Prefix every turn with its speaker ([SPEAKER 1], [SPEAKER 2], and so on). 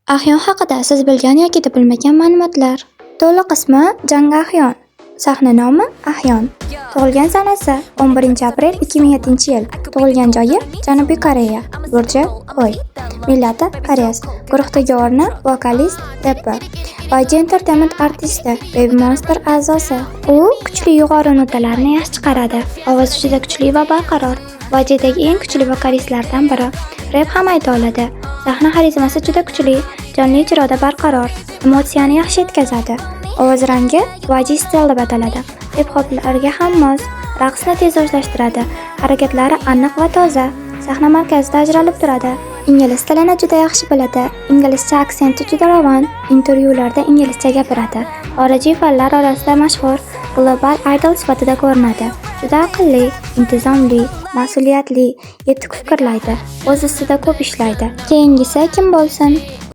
[SPEAKER 1] Ahyon haqida siz bilgan yoki bilmagan ma'lumotlar. To'liq ismi Jang Ahyon. Sahna nomi Ahyon. Tug'ilgan sanasi 11-aprel 2007-yil. Tug'ilgan joyi Janubiy Koreya. Burchi Qo'y. Millati koreys. Guruhdagi o'rni vokalist, rapper. YG Entertainment artisti, Baby Monster a'zosi. U kuchli yuqori notalarni yaxshi chiqaradi. Ovozi juda kuchli va barqaror. YGdagi eng kuchli vokalistlardan biri. Rap ham ayta oladi. Sahna xarizmasi juda kuchli, jonli ijroda barqaror, emotsiyani yaxshi yetkazadi. Ovoz rangi YG stil deb ataladi. Hip-hoplarga ham mos, raqsni tezlashtiradi. Harakatlari aniq va toza. Sahna markazida ajralib turadi. Ingliz tilini juda yaxshi biladi. Inglizcha aksenti juda ravon. Intervyularda inglizcha gapiradi. Xorijiy fanlar orasida mashhur, global idol sifatida ko'rinadi. Juda aqlli, intizomli, mas'uliyatli, yetuk fikrlaydi. O'z ustida ko'p ishlaydi. Keyingisi kim bo'lsin?